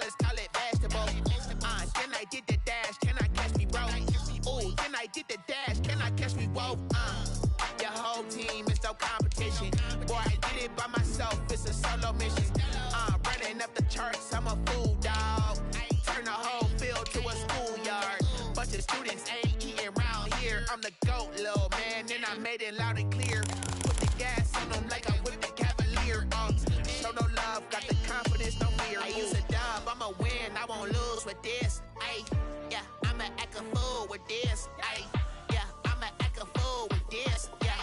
dollars, call it basketball. Then I did the dash, can I catch me, bro? Ooh, then I did the dash, can I catch me, whoa? Your whole team is no competition. Boy, I did it by myself, it's a solo mission. Running up the charts, I'm a fool, dog. Turn the whole field to a schoolyard. Bunch of students ain't eating round here. I'm the GOAT, little man, and I made it loud and clear. Put the gas on them like I whipped the Cavalier. Show no love, got the confidence, no fear. I use a dub, I'ma win, I won't lose with this. Ay, yeah, I'ma act a fool with this. Ay, yeah, I'ma act a fool with this. Yeah,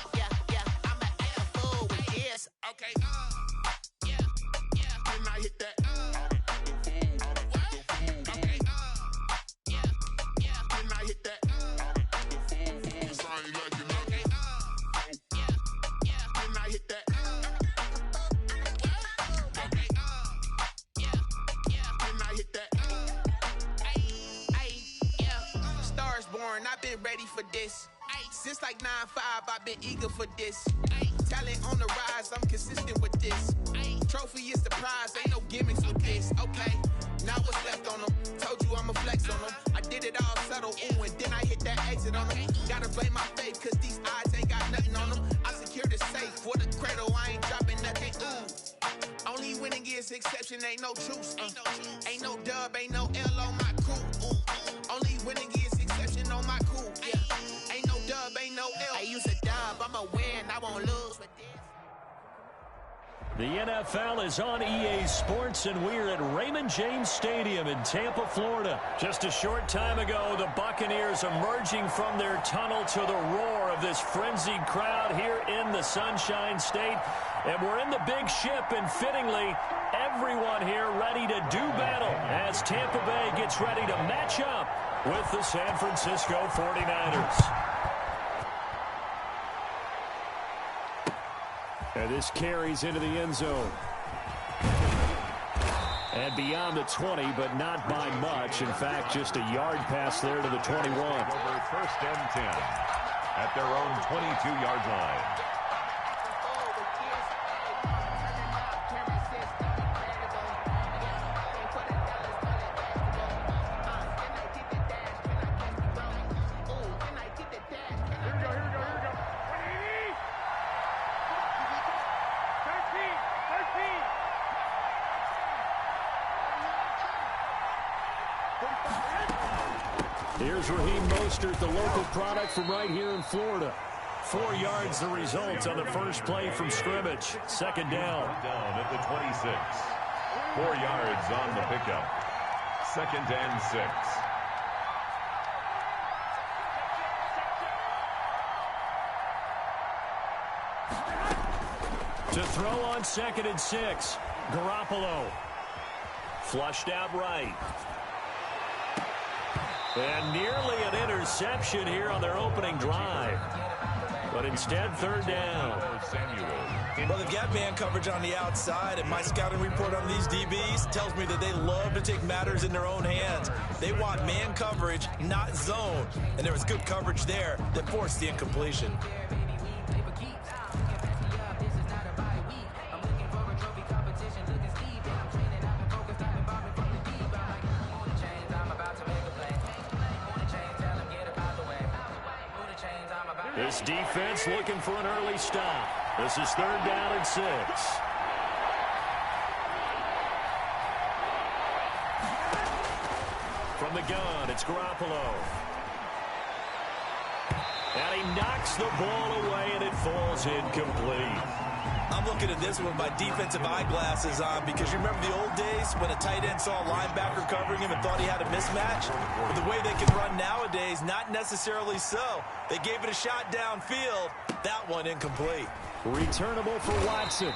I'ma act a fool with this. Okay, yeah, can I hit that? Okay, yeah, can I hit that? This ain't like it. Okay, yeah, can I hit that? Okay, yeah, can I hit that? Yeah, stars born, I've been ready for this. Since like 9-5, I've been eager for this. Talent on the rise, I'm consistent with this. Trophy is the prize, ain't no gimmicks with this. Okay, now what's left on them? Told you I'ma flex on them. I did it all subtle, ooh, and then I hit that exit on them. Gotta blame my faith, cause these odds ain't got nothing on them. I secured the safe for the cradle, I ain't dropping nothing, ooh. Only winning is exception, ain't no truce. Ain't no dub, ain't no L on my crew. Ooh. Only winning is exception on my crew. Yeah, ain't no dub, ain't no L. I use a dub, I'ma win, I won't lose with this. The NFL is on EA Sports, and we're at Raymond James Stadium in Tampa, Florida. Just a short time ago, the Buccaneers emerging from their tunnel to the roar of this frenzied crowd here in the Sunshine State. And we're in the big ship, and fittingly, everyone here ready to do battle as Tampa Bay gets ready to match up with the San Francisco 49ers. And this carries into the end zone. And beyond the 20, but not by much. In fact, just a yard pass there to the 21. Over first and 10 at their own 22-yard line. Here's Raheem Mostert, the local product from right here in Florida. 4 yards the result on the first play from scrimmage. Second down. Down at the 26. 4 yards on the pickup. Second and 6. To throw on second and 6. Garoppolo. Flushed out right. And nearly an interception here on their opening drive. But instead, third down. Well, they've got man coverage on the outside, and my scouting report on these DBs tells me that they love to take matters in their own hands. They want man coverage, not zone. And there was good coverage there that forced the incompletion. This defense looking for an early stop. This is third down and 6. From the gun, it's Garoppolo. And he knocks the ball away, and it falls incomplete. I'm looking at this with my defensive eyeglasses on because you remember the old days when a tight end saw a linebacker covering him and thought he had a mismatch? But the way they can run nowadays, not necessarily so. They gave it a shot downfield. That one incomplete. Returnable for Watson.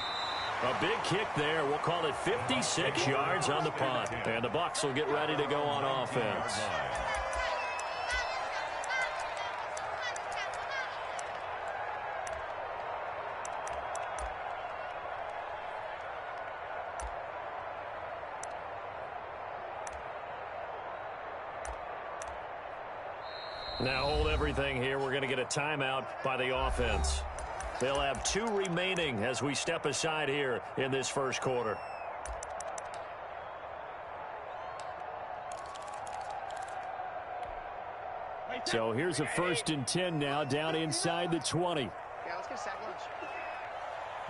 A big kick there. We'll call it 56 yards on the punt. And the Bucs will get ready to go on offense. Now hold everything here. We're going to get a timeout by the offense. They'll have 2 remaining as we step aside here in this first quarter. So here's a 1st and 10 now, down inside the 20. Yeah, let's get a sack lunch.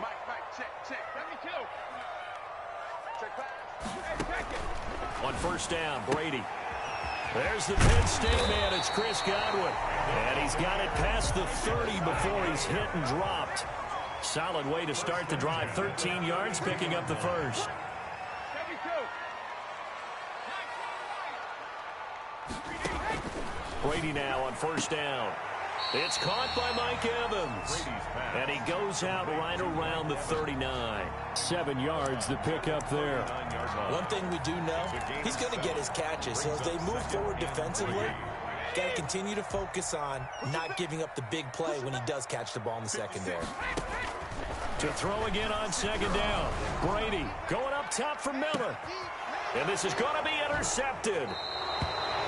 Mike, check. Let me kill. Check pass. Hey, check it. On 1st down, Brady. There's the Penn State man. It's Chris Godwin. And he's got it past the 30 before he's hit and dropped. Solid way to start the drive. 13 yards, picking up the first. Brady now on 1st down. It's caught by Mike Evans. And he goes out right around the 39. 7 yards, the pickup there. One thing we do know, he's going to get his catches. So as they move forward defensively, got to continue to focus on not giving up the big play when he does catch the ball in the secondary. To throw again on 2nd down. Brady going up top for Miller. And this is going to be intercepted.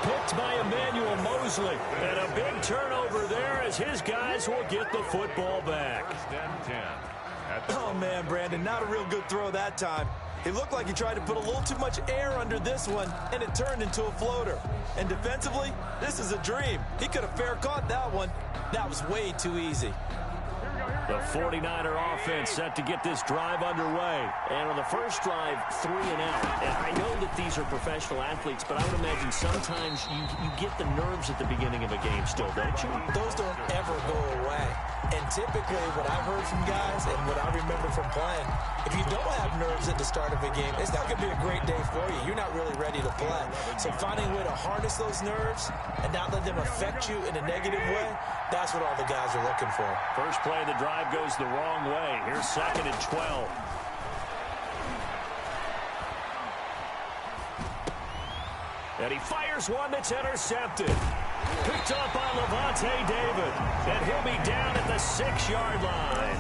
Picked by Emmanuel Mosley. And a big turnover there as his guys will get the football back. Oh, man, Brandon, not a real good throw that time. It looked like he tried to put a little too much air under this one, and it turned into a floater. And defensively, this is a dream. He could have fair caught that one. That was way too easy. The 49er offense set to get this drive underway. And on the first drive, 3 and out. And I know that these are professional athletes, but I would imagine sometimes you get the nerves at the beginning of a game still, don't you? Those don't ever go away. And typically what I've heard from guys and what I remember from playing, if you don't have nerves at the start of a game, it's not going to be a great day for you. You're not really ready to play. So finding a way to harness those nerves and not let them affect you in a negative way, that's what all the guys are looking for. First play of the drive goes the wrong way. Here's 2nd and 12. And he fires one that's intercepted. Picked up by Levante David. And he'll be down at the 6-yard line.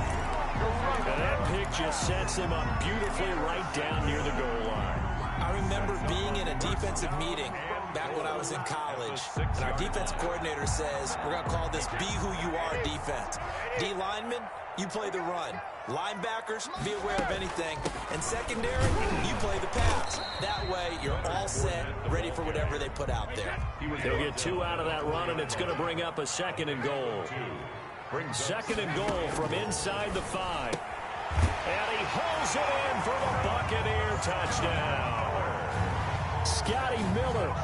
And that pick just sets him up beautifully right down near the goal line. I remember being in a defensive meeting back when I was in college, and our defense coordinator says, we're going to call this be who you are defense. D linemen, you play the run. Linebackers, be aware of anything. And secondary, you play the pass. That way, you're all set, ready for whatever they put out there. He'll get 2 out of that run, and it's going to bring up a 2nd and goal. 2nd and goal from inside the 5. And he holds it in for the Buccaneer touchdown. Scotty Miller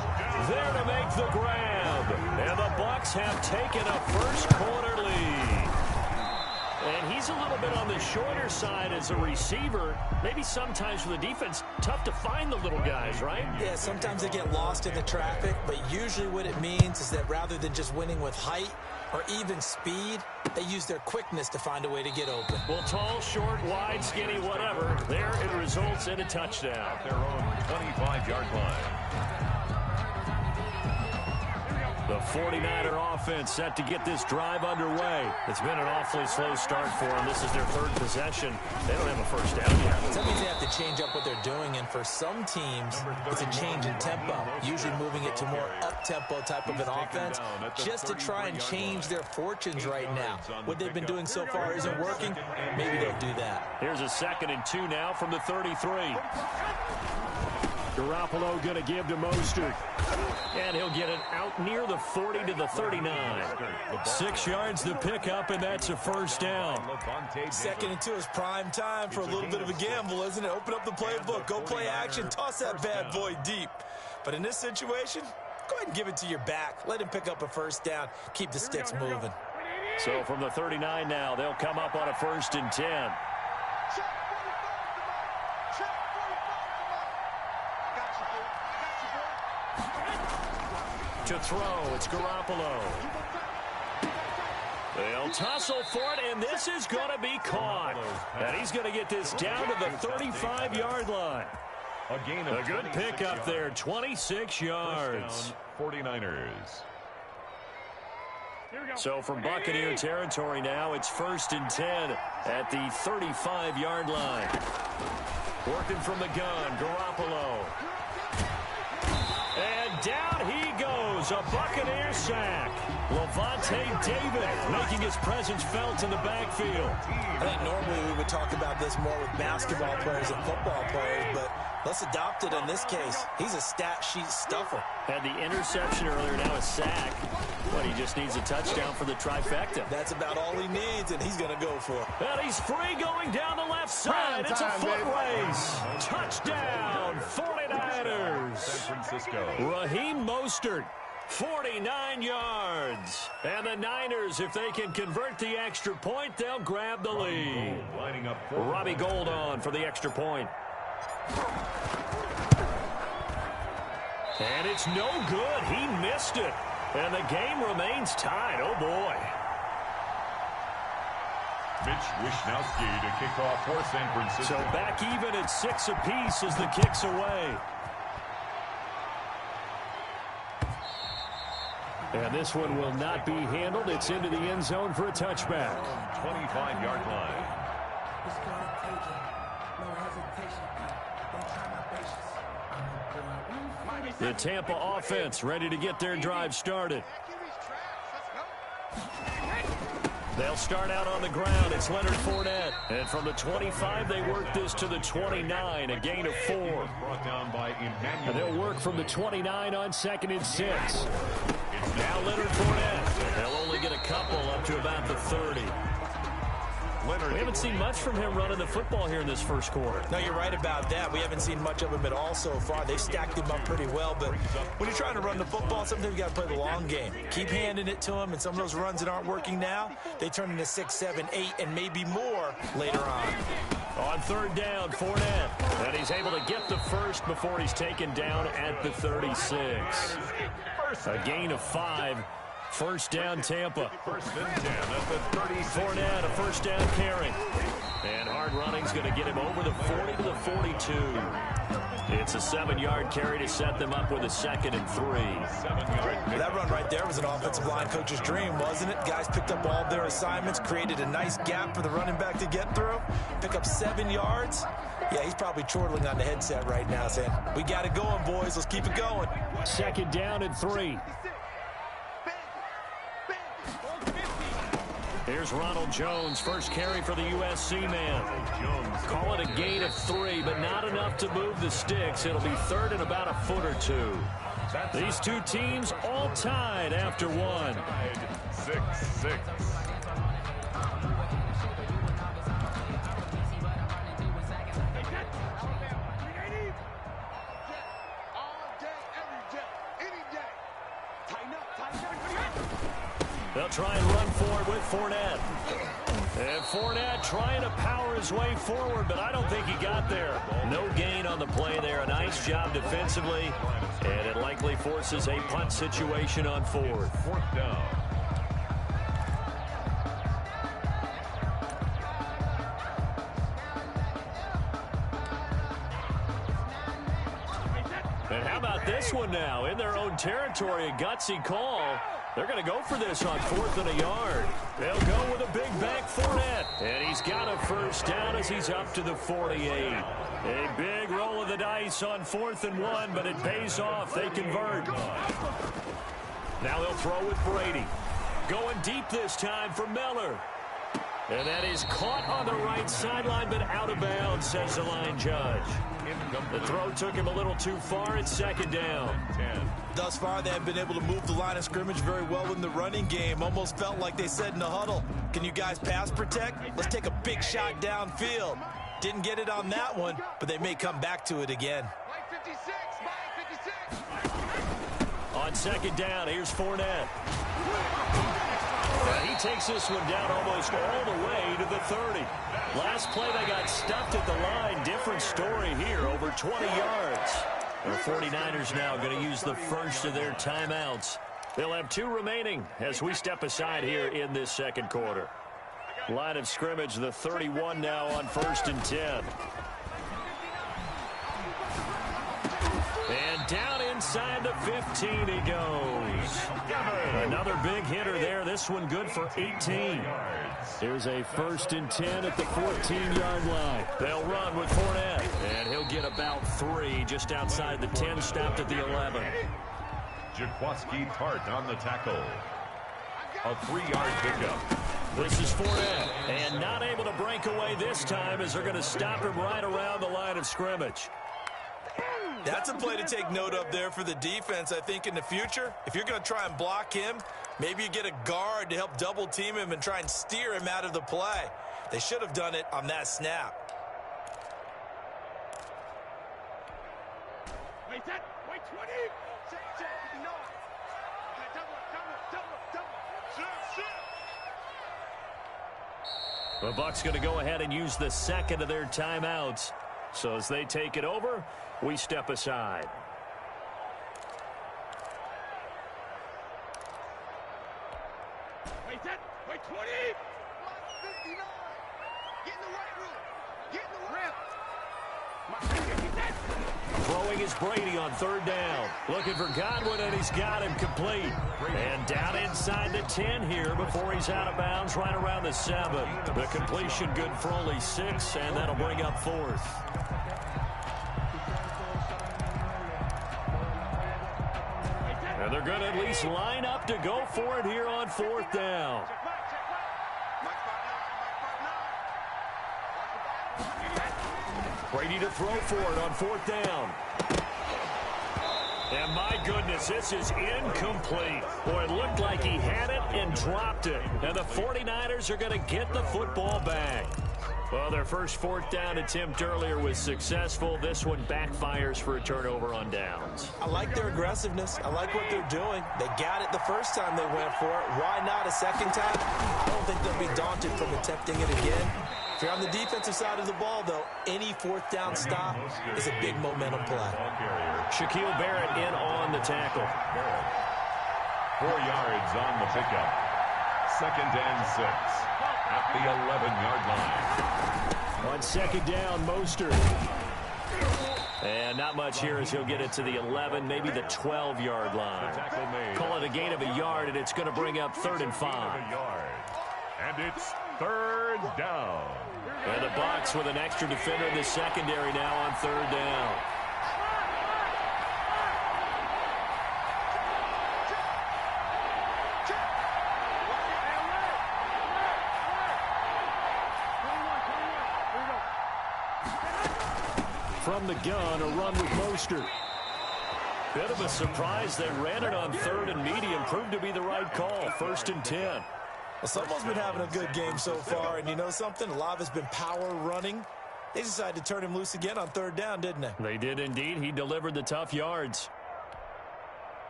there to make the grab. And the Bucs have taken a first-quarter lead. And he's a little bit on the shorter side as a receiver. Maybe sometimes for the defense, tough to find the little guys, right? Yeah, sometimes they get lost in the traffic, but usually what it means is that rather than just winning with height or even speed, they use their quickness to find a way to get open. Well, tall, short, wide, skinny, whatever, there it results in a touchdown. Their own 25-yard line. The 49er offense set to get this drive underway. It's been an awfully slow start for them. This is their 3rd possession. They don't have a first down yet. That means they have to change up what they're doing, and for some teams, it's a change in tempo, usually moving it to more up-tempo type of an offense, just to try and change their fortunes right now. What they've been doing so far isn't working. Maybe they'll do that. Here's a 2nd and 2 now from the 33. Garoppolo going to give to Mostert. And he'll get it out near the 40 to the 39. 6 yards the pickup, and that's a first down. 2nd and 2 is prime time for a little bit of a gamble, isn't it? Open up the playbook, go play action, toss that bad boy deep. But in this situation, go ahead and give it to your back. Let him pick up a first down. Keep the sticks moving. So from the 39 now, they'll come up on a 1st and 10. To throw, it's Garoppolo. They'll tussle for it, and this is going to be caught. And he's going to get this down to the 35-yard line. A gain of a good pickup there, 26 yards. 49ers. So from Buccaneer territory now, it's 1st and 10 at the 35-yard line. Working from the gun, Garoppolo. And down he goes Jones, a Buccaneer sack. Levante David making his presence felt in the backfield. I think normally we would talk about this more with basketball players and football players, but let's adopt it in this case. He's a stat sheet stuffer. Had the interception earlier, now a sack. But he just needs a touchdown for the trifecta. That's about all he needs, and he's going to go for it. And he's free going down the left side. It's a foot race. Touchdown, 49ers. San Francisco. Raheem Mostert, 49 yards. And the Niners, if they can convert the extra point, they'll grab the lead. Lining up for Robbie Gould on for the extra point. And it's no good. He missed it. And the game remains tied. Oh, boy. Mitch Wishnowski to kick off for San Francisco. So back even at 6 apiece as the kick's away. And this one will not be handled. It's into the end zone for a touchback. 25-yard line. The Tampa offense ready to get their drive started. They'll start out on the ground. It's Leonard Fournette. And from the 25, they work this to the 29, a gain of 4. Brought down by Emmanuel. And they'll work from the 29 on 2nd and 6. Now Leonard Fournette. They'll only get a couple up to about the 30. We haven't seen much from him running the football here in this first quarter. No, you're right about that. We haven't seen much of him at all so far. They've stacked him up pretty well, but when you're trying to run the football, sometimes you got to play the long game. Keep handing it to him, and some of those runs that aren't working now, they turn into 6, 7, 8, and maybe more later on. On 3rd down, Fournette. And he's able to get the first before he's taken down at the 36. A gain of 5. First down, Tampa. First and 10 at the 30. Fournette, a first down carry. And hard running's going to get him over the 40 to the 42. It's a 7-yard carry to set them up with a 2nd and 3. 7-yard. That run right there was an offensive line coach's dream, wasn't it? Guys picked up all of their assignments, created a nice gap for the running back to get through, pick up 7 yards. Yeah, he's probably chortling on the headset right now saying, we got it going, boys. Let's keep it going. 2nd down and 3. Here's Ronald Jones, first carry for the USC man. Call it a gain of 3, but not enough to move the sticks. It'll be 3rd and about a foot or 2. These two teams all tied after 1. 6-6. They'll try and run forward with Fournette. And Fournette trying to power his way forward, but I don't think he got there. No gain on the play there. A nice job defensively. And it likely forces a punt situation on 4th. 4th down. And how about this one now? In their own territory, a gutsy call. They're going to go for this on 4th and a yard. They'll go with a big back Fournette. And he's got a first down as he's up to the 48. A big roll of the dice on 4th and 1, but it pays off. They convert. Now they'll throw with Brady. Going deep this time for Miller. And that is caught on the right sideline, but out of bounds, says the line judge. The throw took him a little too far. It's 2nd down. Thus far, they have been able to move the line of scrimmage very well in the running game. Almost felt like they said in the huddle, can you guys pass protect? Let's take a big shot downfield. Didn't get it on that one, but they may come back to it again. On 2nd down, here's Fournette. He takes this one down almost all the way to the 30. Last play, they got stuffed at the line. Different story here, over 20 yards. The 49ers now going to use the first of their timeouts. They'll have 2 remaining as we step aside here in this 2nd quarter. Line of scrimmage, the 31 now on 1st and 10. And down inside the 15 he goes. Another big hitter there. This one good for 18. Here's a 1st and 10 at the 14-yard line. They'll run with Fournette. And he'll get about 3 just outside the 10, stopped at the 11. Jaquaski Tart on the tackle. A 3-yard pickup. This is Fournette, and not able to break away this time as they're going to stop him right around the line of scrimmage. That's a play to take note of there for the defense, I think, in the future. If you're going to try and block him, maybe you get a guard to help double-team him and try and steer him out of the play. They should have done it on that snap. Wait, 20. Check, 59. The Bucs going to go ahead and use the second of their timeouts. So as they take it over, we step aside. Wait, 20. 59. Get in the right room. Get in the right room. Throwing is Brady on third down. Looking for Godwin, and he's got him complete. And down inside the 10 here before he's out of bounds right around the 7. The completion good for only 6, and that'll bring up 4th. And they're going to at least line up to go for it here on 4th down. Brady to throw for it on 4th down. And my goodness, this is incomplete. Boy, it looked like he had it and dropped it. And the 49ers are going to get the football back. Well, their first 4th down attempt earlier was successful. This one backfires for a turnover on downs. I like their aggressiveness. I like what they're doing. They got it the first time they went for it. Why not a second time? I don't think they'll be daunted from attempting it again. If you're on the defensive side of the ball, though, any 4th down stop is a big momentum play. Shaquille Barrett in on the tackle. 4 yards on the pickup. 2nd and 6 at the 11-yard line. On 2nd down, Mostert. And not much here as he'll get it to the 11, maybe the 12-yard line. Call it a gain of a yard, and it's going to bring up 3rd and 5. And it's 3rd down. And the Bucs with an extra defender in the secondary now on 3rd down. From the gun, a run with Mostert. Bit of a surprise. They ran it on 3rd and medium. Proved to be the right call. 1st and 10. Well, someone's been having a good game so far, and you know something? A lot of it's been power running. They decided to turn him loose again on 3rd down, didn't they? They did indeed. He delivered the tough yards.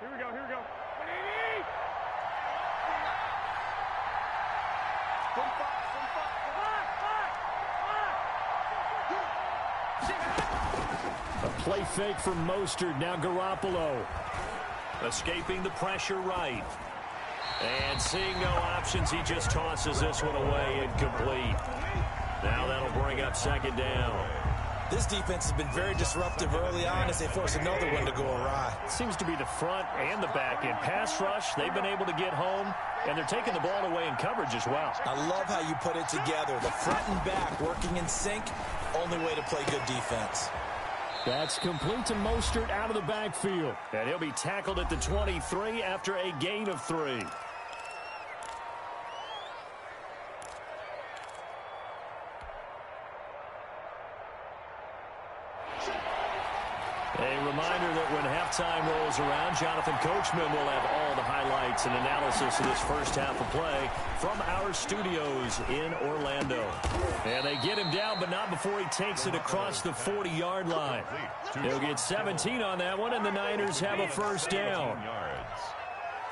Here we go. A play fake from Mostert. Now Garoppolo. Escaping the pressure right. And seeing no options, he just tosses this one away, incomplete. Now that'll bring up 2nd down. This defense has been very disruptive early on as they force another one to go awry. Seems to be the front and the back end. Pass rush, they've been able to get home, and they're taking the ball away in coverage as well. I love how you put it together. The front and back working in sync, only way to play good defense. That's complete to Mostert out of the backfield. And he'll be tackled at the 23 after a gain of 3. A reminder that when halftime rolls around, Jonathan Coachman will have all the highlights and analysis of this first half of play from our studios in Orlando. And they get him down, but not before he takes it across the 40-yard line. He'll get 17 on that one, and the Niners have a 1st down.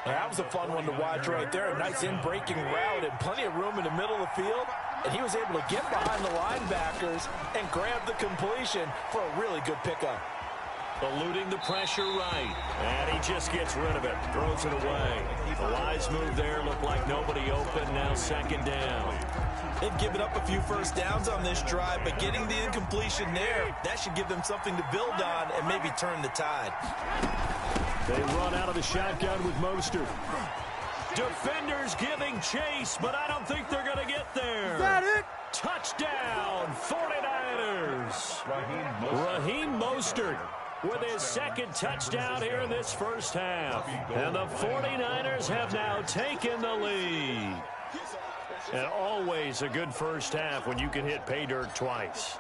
That was a fun one to watch right there. A nice in-breaking route and plenty of room in the middle of the field. And he was able to get behind the linebackers and grab the completion for a really good pickup. Eluding the pressure right. And he just gets rid of it. Throws it away. A wise move there. Looked like nobody open. Now 2nd down. They've given up a few 1st downs on this drive, but getting the incompletion there, that should give them something to build on and maybe turn the tide. They run out of the shotgun with Mostert. Defenders giving chase, but I don't think they're going to get there. Is that it? Touchdown, 49ers. Raheem Mostert. with his second touchdown here in this first half. And the 49ers have now taken the lead. And always a good first half when you can hit pay dirt twice.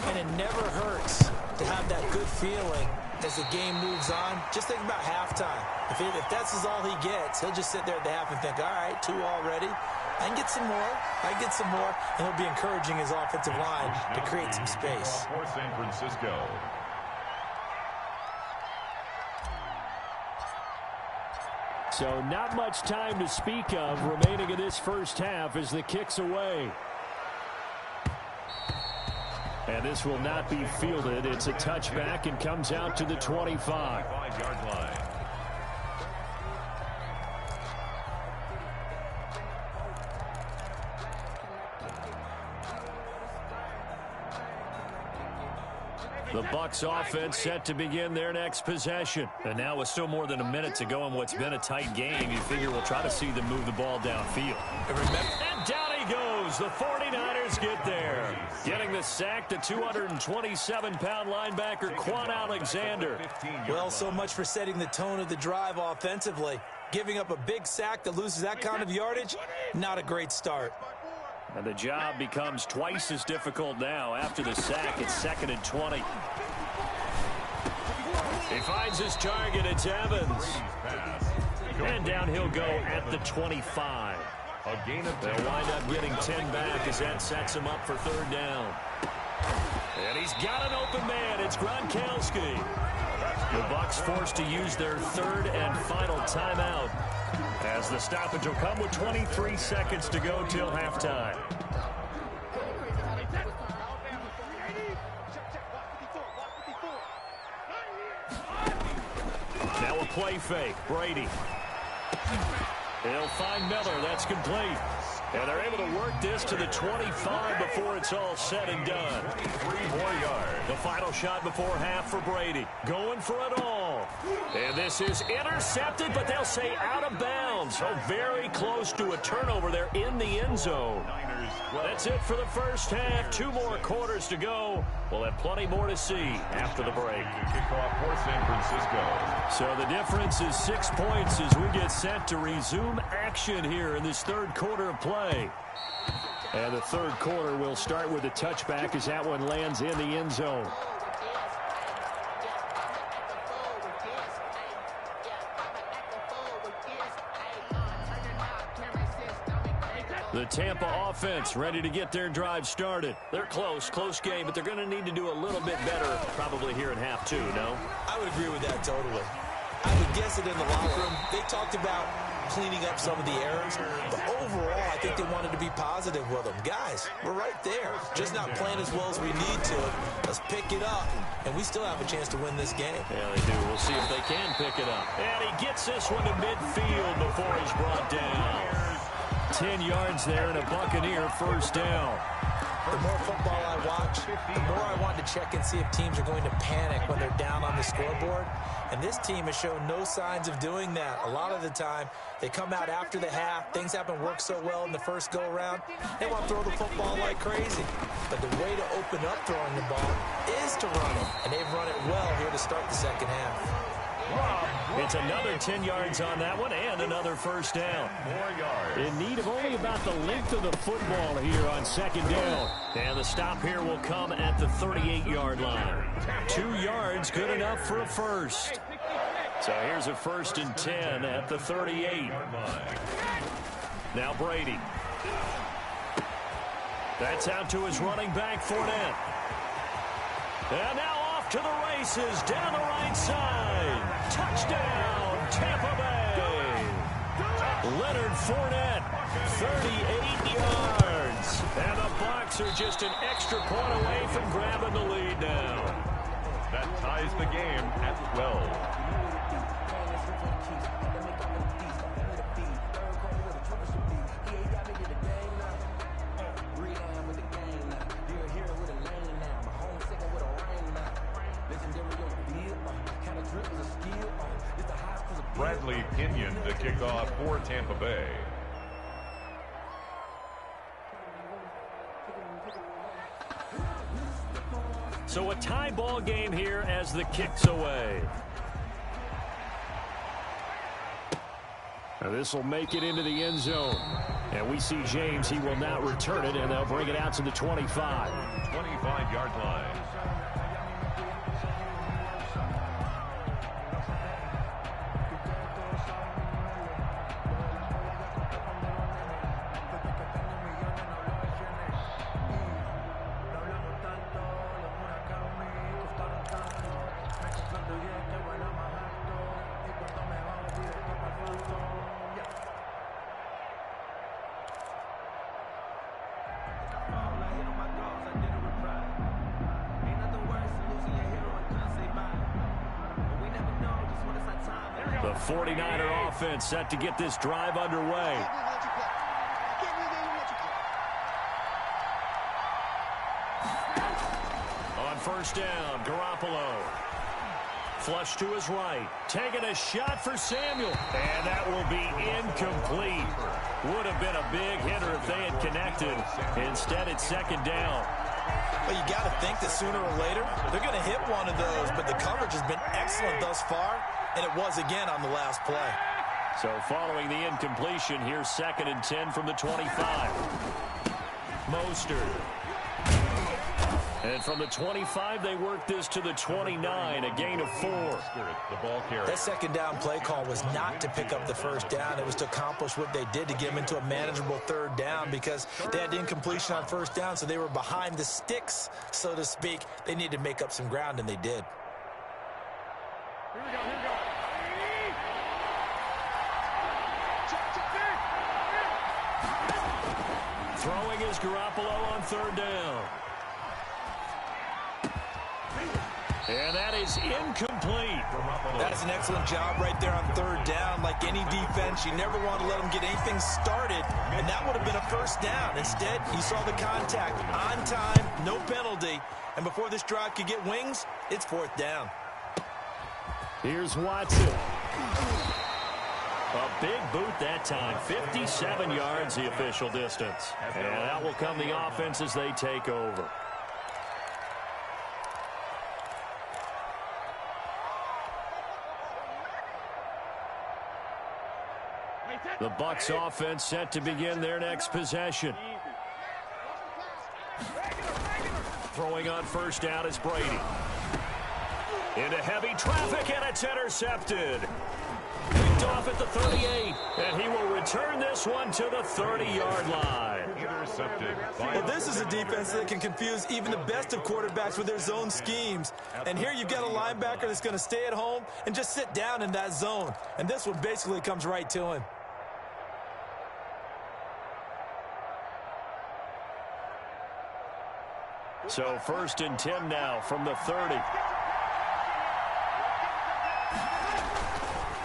And it never hurts to have that good feeling as the game moves on. Just think about halftime. If that's all he gets, he'll just sit there at the half and think, all right, 2 already. I can get some more. I can get some more. And he'll be encouraging his offensive line to create some space. For San Francisco. So not much time to speak of remaining in this first half as the kick's away. And this will not be fielded. It's a touchback and comes out to the 25. 5-yard line. The Bucs offense set to begin their next possession. And now with still more than a minute to go in what's been a tight game, you figure we'll try to see them move the ball downfield. And down he goes. The 49ers get there. Getting the sack, the 227-pound linebacker, Quan Alexander. Well, so much for setting the tone of the drive offensively. Giving up a big sack that loses that kind of yardage, not a great start. And the job becomes twice as difficult now. After the sack, it's 2nd and 20. He finds his target. It's Evans. And down he'll go at the 25. They'll wind up getting 10 back as that sets him up for 3rd down. And he's got an open man. It's Gronkowski. The Bucs forced to use their 3rd and final timeout, as the stoppage will come with 23 seconds to go till halftime. Now a play fake. Brady. He'll find Miller. That's complete. And they're able to work this to the 25 before it's all said and done. 3 more yards. The final shot before half for Brady. Going for it all. And this is intercepted, but they'll say out of bounds. So very close to a turnover there in the end zone. That's it for the first half. 2 more quarters to go. We'll have plenty more to see after the break. Kickoff for San Francisco. So the difference is 6 points as we get set to resume action here in this 3rd quarter of play. And the 3rd quarter will start with a touchback as that one lands in the end zone. The Tampa offense ready to get their drive started. They're close game, but they're going to need to do a little bit better probably here in half 2, no? I would agree with that totally. I would guess it in the locker room. They talked about cleaning up some of the errors, but overall, I think they wanted to be positive with them. Guys, we're right there. Just not playing as well as we need to. Let's pick it up, and we still have a chance to win this game. Yeah, they do. We'll see if they can pick it up. And he gets this one to midfield before he's brought down. 10 yards there and a Buccaneer first down. The more football I watch, the more I want to check and see if teams are going to panic when they're down on the scoreboard. And this team has shown no signs of doing that. A lot of the time, they come out after the half. Things haven't worked so well in the first go-around. They want to throw the football like crazy. But the way to open up throwing the ball is to run it. And they've run it well here to start the second half. It's another 10 yards on that one and another first down. 4 yards. In need of only about the length of the football here on 2nd down. And the stop here will come at the 38-yard line. 2 yards, good enough for a first. So here's a 1st and 10 at the 38. Now Brady. That's out to his running back, Fournette. And now off to the races down the right side. Touchdown, Tampa Bay. Leonard Fournette, 38 yards. And the Bucs are just an extra point away from grabbing the lead now. That ties the game at 12. Bradley Pinion to kick off for Tampa Bay. So a tie ball game here as the kick's away. Now this will make it into the end zone. And we see James. He will now return it, and they'll bring it out to the 25. 25-yard line. The 49er offense set to get this drive underway. On first down, Garoppolo. Flush to his right. Taking a shot for Samuel. And that will be incomplete. Would have been a big hitter if they had connected. Instead, it's second down. Well, you got to think that sooner or later, they're going to hit one of those. But the coverage has been excellent thus far. And it was again on the last play. So following the incompletion, here's 2nd and 10 from the 25. Mostert. And from the 25, they work this to the 29, a gain of 4. The ball carrier. That second down play call was not to pick up the first down. It was to accomplish what they did to get them into a manageable third down because they had incompletion on first down, so they were behind the sticks, so to speak. They needed to make up some ground, and they did. Here we go, here we go. Throwing is Garoppolo on third down. And that is incomplete. That's an excellent job right there on third down. Like any defense, you never want to let them get anything started, and that would have been a first down. Instead, you saw the contact on time, no penalty, and before this drive could get wings, it's fourth down. Here's Watson. A big boot that time. 57 yards the official distance. And out will come the offense as they take over. The Bucs offense set to begin their next possession. Throwing on first down is Brady. Into heavy traffic, and it's intercepted. Picked off at the 38, and he will return this one to the 30-yard line. Intercepted. Well, this is a defense that can confuse even the best of quarterbacks with their zone schemes. And here you've got a linebacker that's going to stay at home and just sit down in that zone. And this one basically comes right to him. So 1st and 10 now from the 30.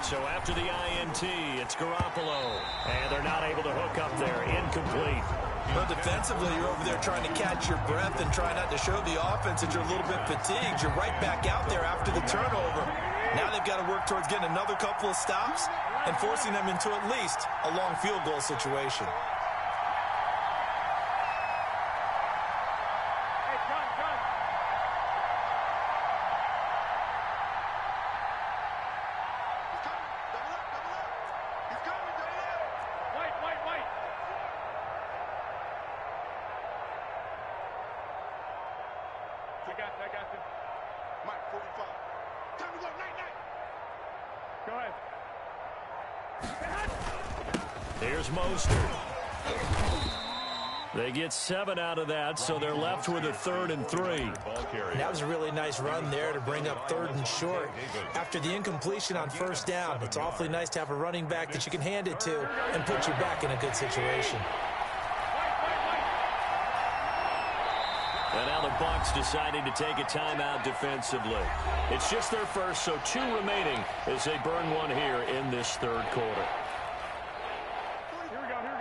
So after the INT, it's Garoppolo. And they're not able to hook up there. Incomplete. Well, defensively, you're over there trying to catch your breath and try not to show the offense that you're a little bit fatigued. You're right back out there after the turnover. Now they've got to work towards getting another couple of stops and forcing them into at least a long field goal situation. I got this. Mike, 45. Time to go, night. Go ahead. Here's Mostert. They get 7 out of that, so they're left with a 3rd and 3. That was a really nice run there to bring up 3rd and short. After the incompletion on first down, it's awfully nice to have a running back that you can hand it to and put you back in a good situation. And now the Bucs deciding to take a timeout defensively. It's just their first, so 2 remaining as they burn one here in this 3rd quarter. Here we go. 11.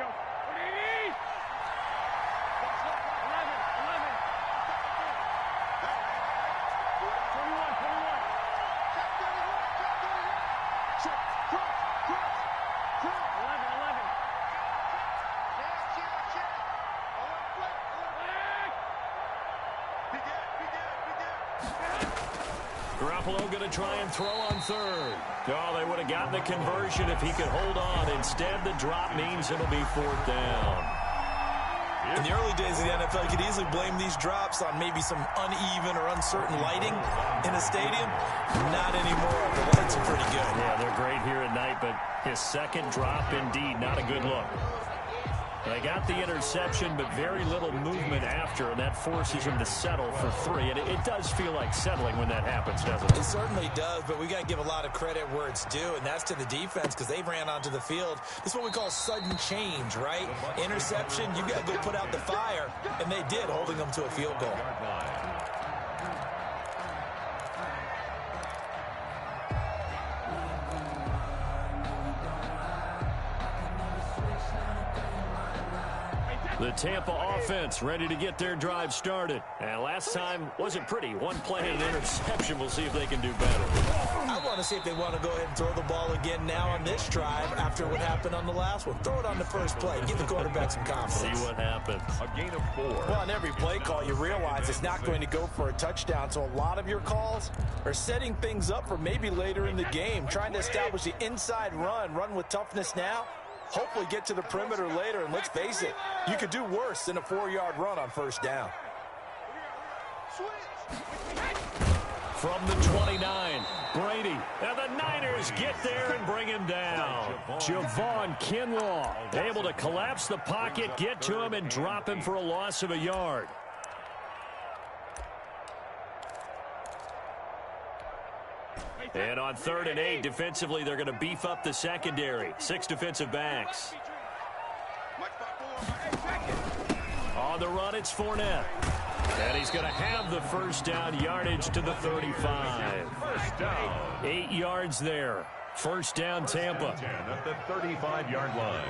to try and throw on third. Oh, they would have gotten the conversion if he could hold on. Instead, the drop means it'll be fourth down. In the early days of the NFL, you could easily blame these drops on maybe some uneven or uncertain lighting in a stadium. Not anymore. The lights are pretty good. Yeah, they're great here at night, but his second drop, indeed, not a good look. They got the interception, but very little movement after, and that forces him to settle for 3. And it does feel like settling when that happens, doesn't it? It certainly does, but we got to give a lot of credit where it's due, and that's to the defense because they ran onto the field. This is what we call sudden change, right? Interception, you got to go put out the fire, and they did, holding them to a field goal. The Tampa offense ready to get their drive started. And last time wasn't pretty. One play and an interception. We'll see if they can do better. I want to see if they want to go ahead and throw the ball again now on this drive after what happened on the last one. Throw it on the first play. Give the quarterback some confidence. See what happens. A gain of 4. Well, on every play call, you realize it's not going to go for a touchdown. So a lot of your calls are setting things up for maybe later in the game, trying to establish the inside run with toughness now. Hopefully get to the perimeter later, and let's face it, you could do worse than a 4-yard run on first down. From the 29, Brady. And the Niners get there and bring him down. Javon Kinlaw able to collapse the pocket, get to him, and drop him for a loss of a yard. And on 3rd and 8, defensively, they're going to beef up the secondary. 6 defensive backs. On the run, it's Fournette. And he's going to have the first down, yardage to the 35. First down. 8 yards there. First down, Tampa. 10 at the 35-yard line.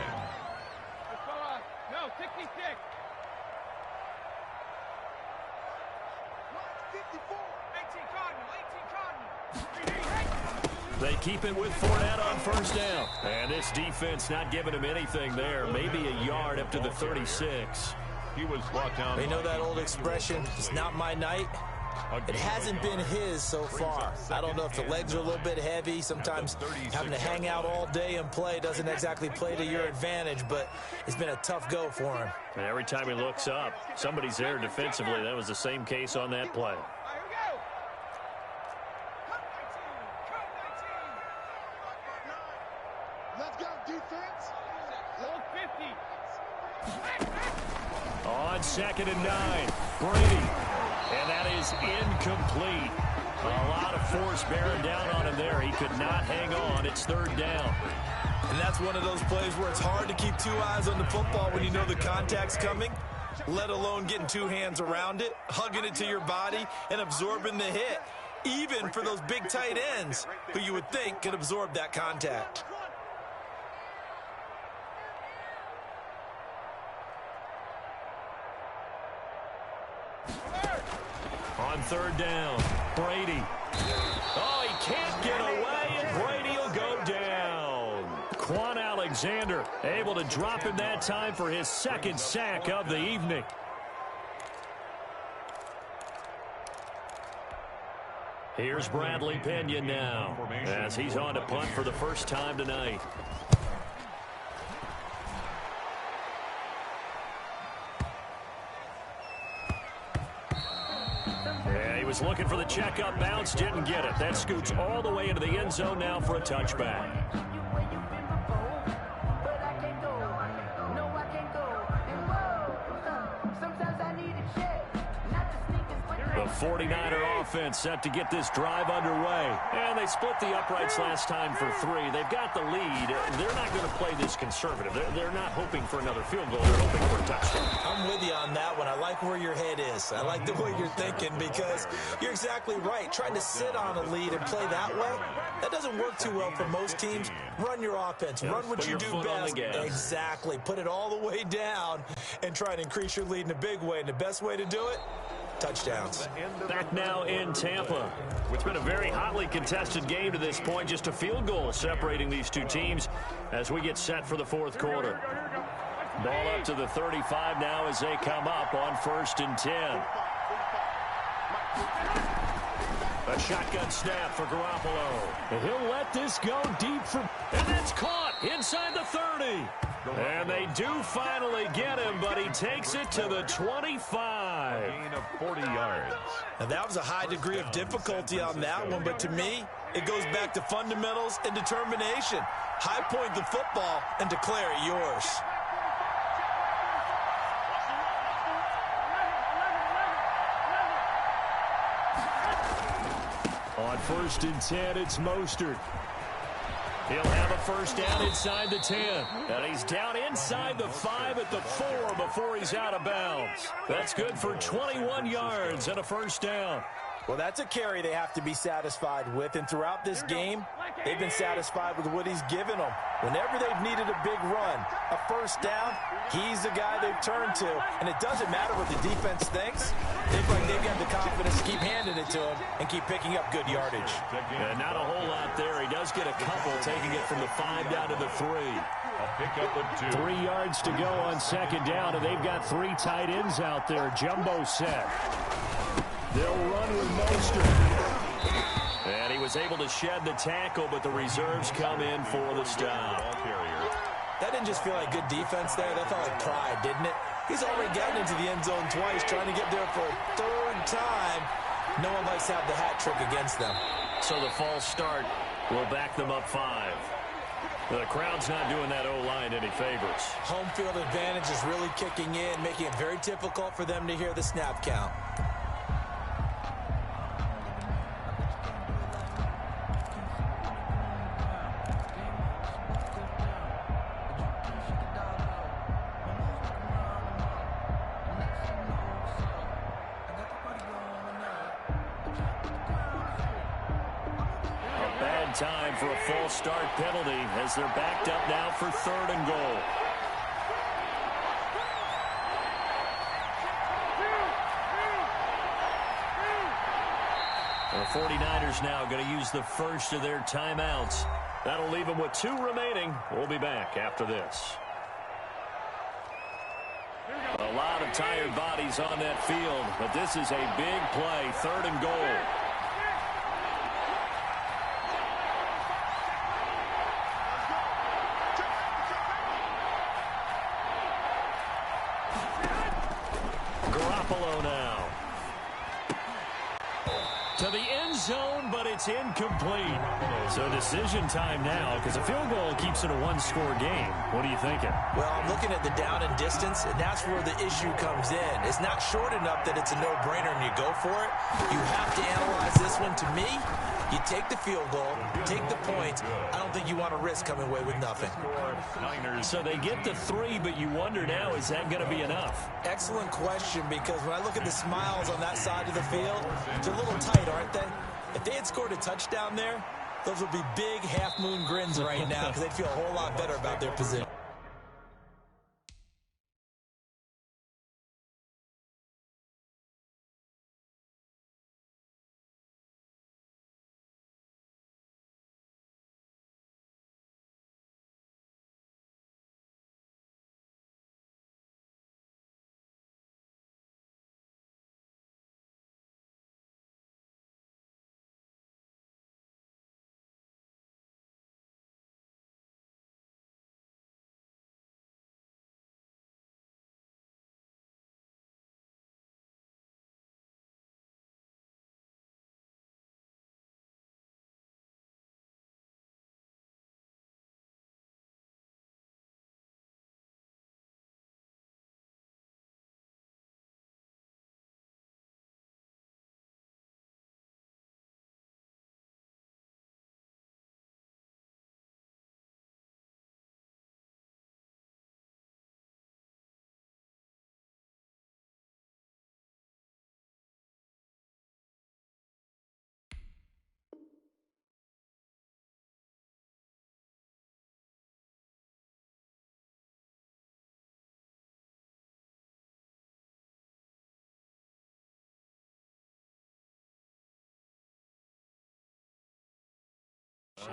No, tick. They keep it with Fournette on first down. And this defense not giving him anything there. Maybe a yard up to the 36. He was brought down. They know that old expression, it's not my night. It hasn't been his so far. I don't know if the legs are a little bit heavy. Sometimes having to hang out all day and play doesn't exactly play to your advantage, but it's been a tough go for him. And every time he looks up, somebody's there defensively. That was the same case on that play. Let's go, defense. Hold 50. On 2nd and 9, Brady. And that is incomplete. A lot of force bearing down on him there. He could not hang on. It's 3rd down. And that's one of those plays where it's hard to keep 2 eyes on the football when you know the contact's coming, let alone getting 2 hands around it, hugging it to your body, and absorbing the hit, even for those big tight ends who you would think could absorb that contact. On 3rd down, Brady. Oh, he can't get away, and Brady will go down. Quan Alexander able to drop him that time for his 2nd sack of the evening. Here's Bradley Pena now, as he's on to punt for the first time tonight. Yeah, he was looking for the checkup bounce, didn't get it. That scoots all the way into the end zone now for a touchback. The 49er offense set to get this drive underway. And they split the uprights last time for 3. They've got the lead. They're not going to play this conservative. They're not hoping for another field goal. They're hoping for a touchdown. I'm with you on that one. I like where your head is. I like the way you're thinking because you're exactly right. Trying to sit on a lead and play that way, that doesn't work too well for most teams. Run your offense. Run what you do best. Exactly. Put it all the way down and try and increase your lead in a big way. And the best way to do it, touchdowns. Back now in Tampa. It's been a very hotly contested game to this point. Just a field goal separating these two teams as we get set for the 4th quarter. Ball up to the 35 now as they come up on 1st and 10. A A shotgun snap for Garoppolo. And he'll let this go deep for... And that's caught inside the 30. And they do finally get him, but he takes it to the 25. Gain of 40 yards. Now, that was a high degree of difficulty on that one, but to me, it goes back to fundamentals and determination. High point the football and declare it yours. On 1st and 10, it's Mostert. He'll have a first down inside the 10. And he's down inside the 5 at the 4 before he's out of bounds. That's good for 21 yards and a first down. Well, that's a carry they have to be satisfied with, and throughout this game, they've been satisfied with what he's given them. Whenever they've needed a big run, a first down, he's the guy they've turned to, and it doesn't matter what the defense thinks. They've got the confidence to keep handing it to him and keep picking up good yardage. And not a whole lot there. He does get a couple, taking it from the 5 down to the 3. A pickup of 2. 3 yards to go on 2nd down, and they've got 3 tight ends out there. Jumbo set. They'll run with Mostert. And he was able to shed the tackle, but the reserves come in for the stop. That didn't just feel like good defense there. That felt like pride, didn't it? He's already gotten into the end zone twice, trying to get there for a 3rd time. No one likes to have the hat trick against them. So the false start will back them up 5. The crowd's not doing that O-line any favors. Home field advantage is really kicking in, making it very difficult for them to hear the snap count. Time for a false start penalty as they're backed up now for 3rd and goal. The 49ers now going to use the first of their timeouts. That'll leave them with 2 remaining. We'll be back after this. A lot of tired bodies on that field, but this is a big play, 3rd and goal. Garoppolo now. To the end zone, but it's incomplete. So decision time now, because a field goal keeps it a 1-score game. What are you thinking? Well, I'm looking at the down and distance, and that's where the issue comes in. It's not short enough that it's a no-brainer and you go for it. You have to analyze this one. To me, you take the field goal, take the points. I don't think you want to risk coming away with nothing. So they get the 3, but you wonder now, is that going to be enough? Excellent question, because when I look at the smiles on that side of the field, they're a little tight, aren't they? If they had scored a touchdown there, those would be big half-moon grins right now because they'd feel a whole lot better about their position.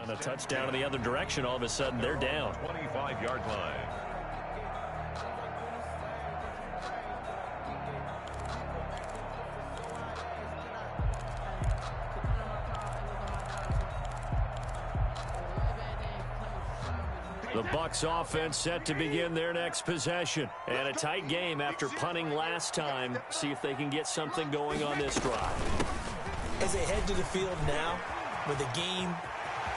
On a touchdown in the other direction, all of a sudden they're down. 25-yard line. The Bucs offense set to begin their next possession. And a tight game after punting last time. See if they can get something going on this drive. As they head to the field now, with the game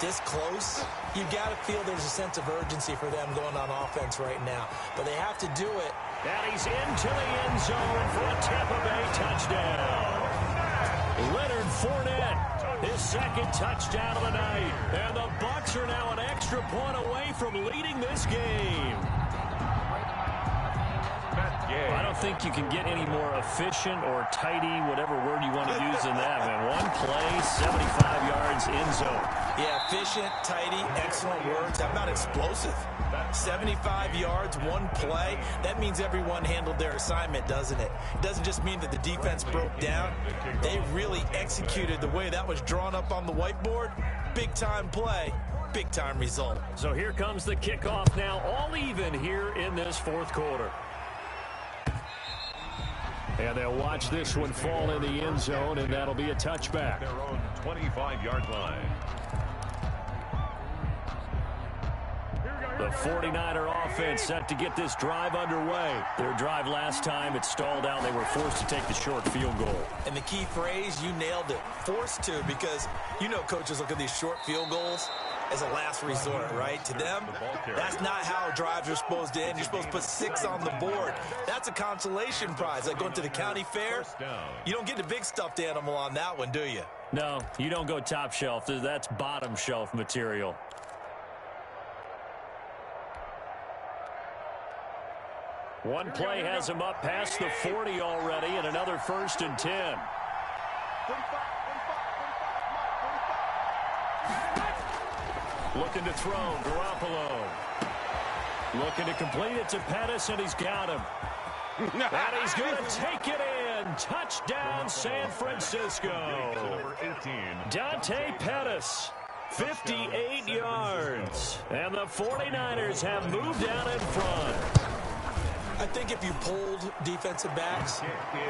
this close, you got to feel there's a sense of urgency for them going on offense right now. But they have to do it. And he's into the end zone for a Tampa Bay touchdown. Leonard Fournette, his second touchdown of the night. And the Bucs are now an extra point away from leading this game. I don't think you can get any more efficient or tidy, whatever word you want to use in that, man. One play, 75 yards, end zone. Yeah, efficient, tidy, excellent words. How about explosive? 75 yards, one play. That means everyone handled their assignment, doesn't it? It doesn't just mean that the defense broke down. They really executed the way that was drawn up on the whiteboard. Big-time play, big-time result. So here comes the kickoff now, all even here in this fourth quarter. And they'll watch this one fall in the end zone, and that'll be a touchback. Their own 25-yard line. The 49er offense set to get this drive underway. Their drive last time, it stalled out. They were forced to take the short field goal. And the key phrase, you nailed it, forced to, because you know coaches look at these short field goals as a last resort, right? To them, that's not how drives are supposed to end. You're supposed to put 6 on the board. That's a consolation prize. Like going to the county fair, you don't get the big stuffed animal on that one, do you? No, you don't go top shelf. That's bottom shelf material. One play has him up past the 40 already, and another 1st and 10. Looking to throw, Garoppolo. Looking to complete it to Pettis, and he's got him. And he's going to take it in. Touchdown, San Francisco. Number 18. Dante Pettis, 58 yards. And the 49ers have moved out in front. I think if you polled defensive backs,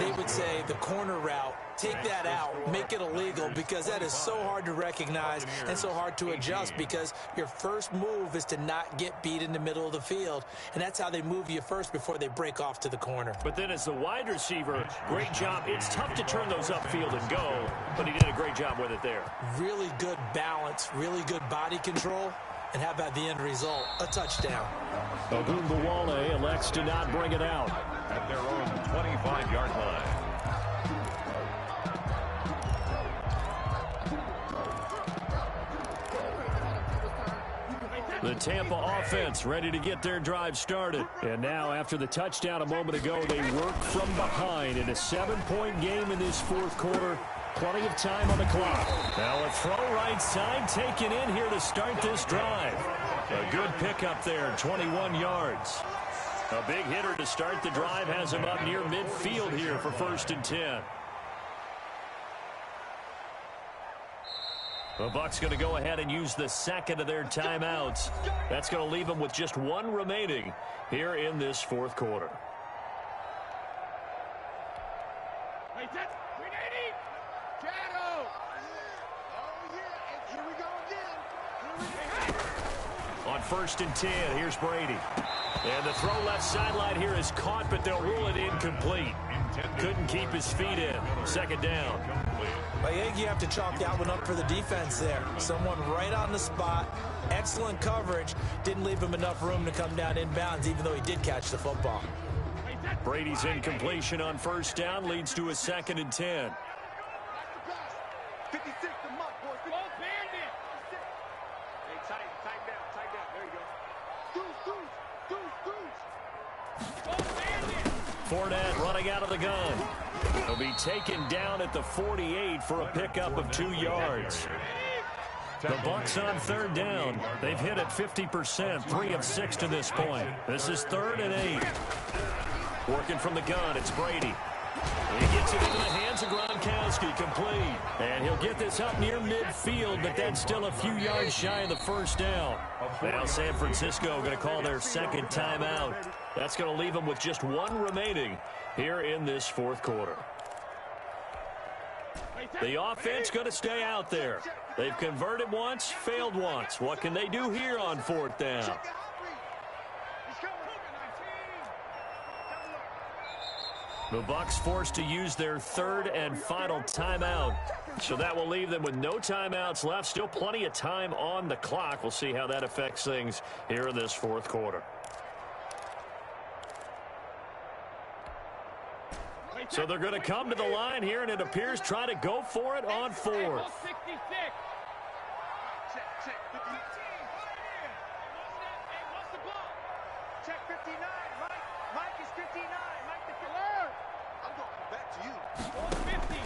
they would say the corner route, take that out, make it illegal, because that is so hard to recognize and so hard to adjust, because your first move is to not get beat in the middle of the field, and that's how they move you first before they break off to the corner. But then as the wide receiver, great job. It's tough to turn those upfield and go, but he did a great job with it there. Really good balance, really good body control. And how about the end result? A touchdown. Ogunbowale elects to not bring it out. At their own 25-yard line. The Tampa offense ready to get their drive started. And now, after the touchdown a moment ago, they work from behind in a 7-point game in this fourth quarter. Plenty of time on the clock. Now a throw right side taken in here to start this drive. A good pickup there, 21 yards. A big hitter to start the drive has him up near midfield here for 1st and 10. The Bucs going to go ahead and use the second of their timeouts. That's going to leave them with just one remaining here in this fourth quarter. On 1st and 10, here's Brady. And the throw left sideline here is caught, but they'll rule it incomplete. Couldn't keep his feet in. 2nd down. I think you have to chalk that one up for the defense there. Someone right on the spot. Excellent coverage. Didn't leave him enough room to come down inbounds, even though he did catch the football. Brady's incompletion on 1st down leads to a 2nd and 10. 56 to Muck, boys. Oh, bandit! Hey, tight down. There you go. Goose. Fournette running out of the gun. He'll be taken down at the 48 for a pickup of 2 yards. The Bucs on 3rd down. They've hit it 50%, 3 of 6 to this point. This is 3rd and 8. Working from the gun, it's Brady. He gets it into the hands of Gronkowski, complete. And he'll get this up near midfield, but that's still a few yards shy of the 1st down. Now San Francisco going to call their 2nd timeout. That's going to leave them with just one remaining here in this fourth quarter. The offense going to stay out there. They've converted once, failed once. What can they do here on 4th down? The Bucs forced to use their third and final timeout. So that will leave them with no timeouts left. Still plenty of time on the clock. We'll see how that affects things here in this fourth quarter. So they're going to come to the line here, and it appears try to go for it on fourth. Check 59. Mike is 59. Mike the killer. I'm going back to you. 50.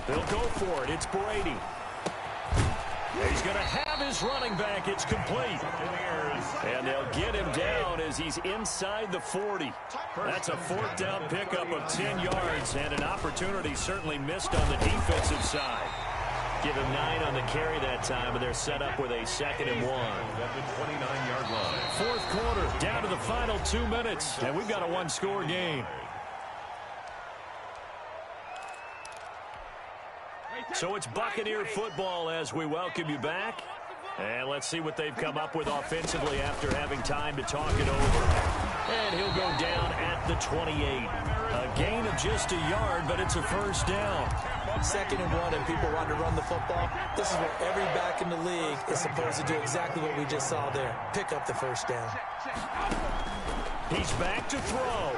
They'll go for it. It's Brady. He's going to have his running back. It's complete. And they'll get him down as he's inside the 40. That's a fourth down pickup of 10 yards and an opportunity certainly missed on the defensive side. Give him 9 on the carry that time, and they're set up with a 2nd and 1. At the 29-yard line. Fourth quarter, down to the final 2 minutes, and we've got a one-score game. So it's Buccaneer football as we welcome you back. And let's see what they've come up with offensively after having time to talk it over. And he'll go down at the 28. A gain of just a yard, but it's a first down. 2nd and 1, and people want to run the football. This is where every back in the league is supposed to do exactly what we just saw there. Pick up the first down. He's back to throw.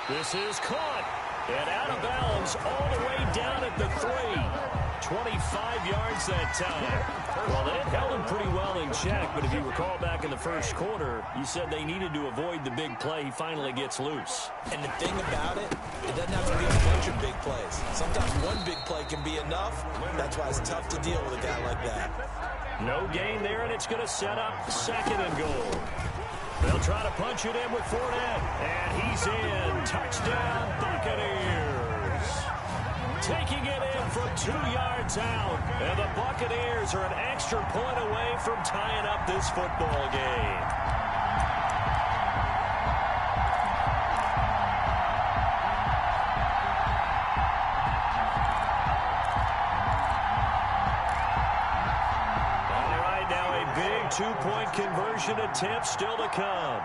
This is caught. And out of bounds all the way down at the 3. 25 yards that time. Well, they held him pretty well in check, but if you recall back in the first quarter, you said they needed to avoid the big play. He finally gets loose. And the thing about it, it doesn't have to be a bunch of big plays. Sometimes one big play can be enough. That's why it's tough to deal with a guy like that. No gain there, and it's going to set up 2nd and goal. They'll try to punch it in with Fournette. And he's in. Touchdown, Buccaneers. Taking it in from 2 yards out. And the Buccaneers are an extra point away from tying up this football game. All right, now a big two-point conversion attempt still to come.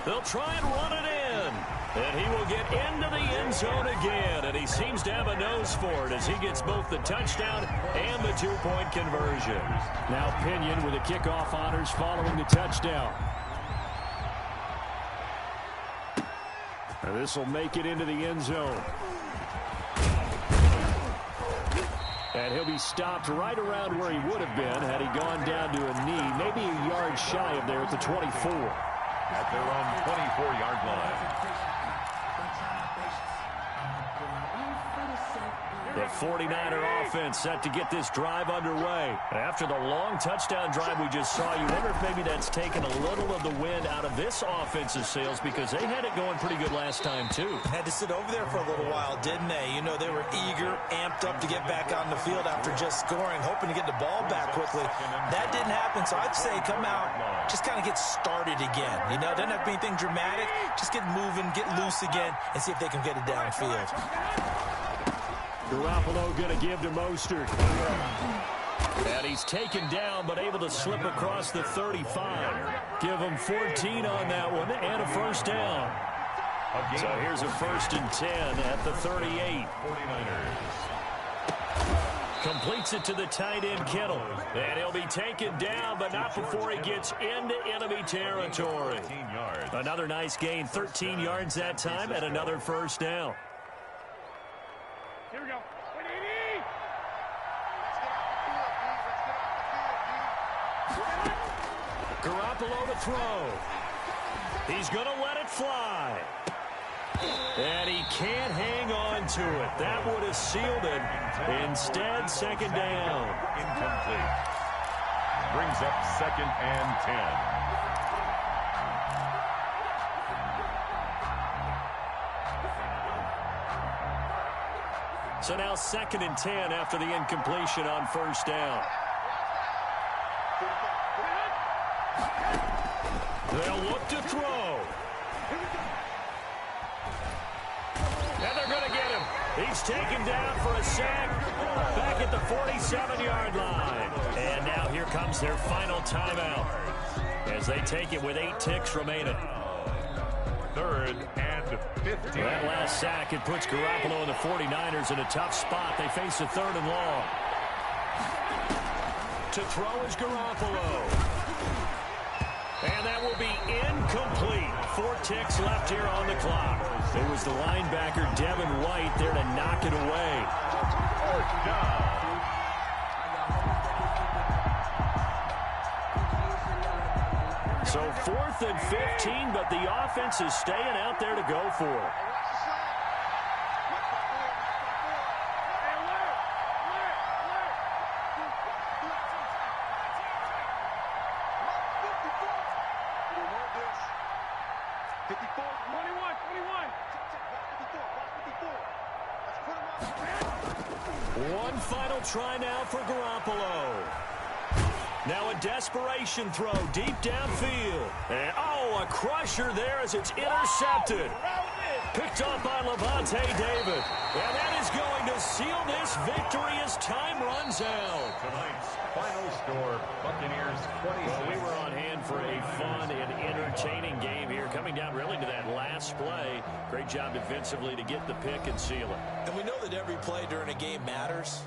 They'll try and run it in. And he will get into the end zone again. And he seems to have a nose for it as he gets both the touchdown and the two-point conversion. Now Pinion with the kickoff honors following the touchdown. And this will make it into the end zone. And he'll be stopped right around where he would have been had he gone down to a knee, maybe a yard shy of there at the 24. At their own 24-yard line. The 49er offense set to get this drive underway. After the long touchdown drive we just saw, you wonder if maybe that's taken a little of the wind out of this offensive sails because they had it going pretty good last time, too. Had to sit over there for a little while, didn't they? You know, they were eager, amped up to get back on the field after just scoring, hoping to get the ball back quickly. That didn't happen, so I'd say come out, just kind of get started again. You know, doesn't have to be anything dramatic. Just get moving, get loose again, and see if they can get it downfield. Garoppolo going to give to Mostert. And he's taken down, but able to slip across the 35. Give him 14 on that one, and a first down. So here's a 1st and 10 at the 38. 49ers. Completes it to the tight end, Kittle. And he'll be taken down, but not before he gets into enemy territory. Another nice gain, 13 yards that time, and another first down. Here we go. Garoppolo to throw. He's going to let it fly. And he can't hang on to it. That would have sealed it. Instead, 2nd down. Incomplete. Brings up 2nd and 10. So now 2nd and 10 after the incompletion on first down. They'll look to throw. And they're going to get him. He's taken down for a sack back at the 47-yard line. And now here comes their final timeout as they take it with 8 ticks remaining. 3rd and 15. That last sack, it puts Garoppolo and the 49ers in a tough spot. They face a 3rd and long. To throw is Garoppolo. And that will be incomplete. 4 ticks left here on the clock. It was the linebacker, Devin White, there to knock it away. 4th down. So 4th and 15, but the offense is staying out there to go for it. One final try now for Garoppolo. Now a desperation throw deep downfield. And, a crusher there as it's intercepted. Picked up by Levante David. And that is going to seal this victory as time runs out. Tonight's final score, Buccaneers 26. Well, we were on hand for a fun and entertaining game here. Coming down really to that last play. Great job defensively to get the pick and seal it. And we know that every play during a game matters.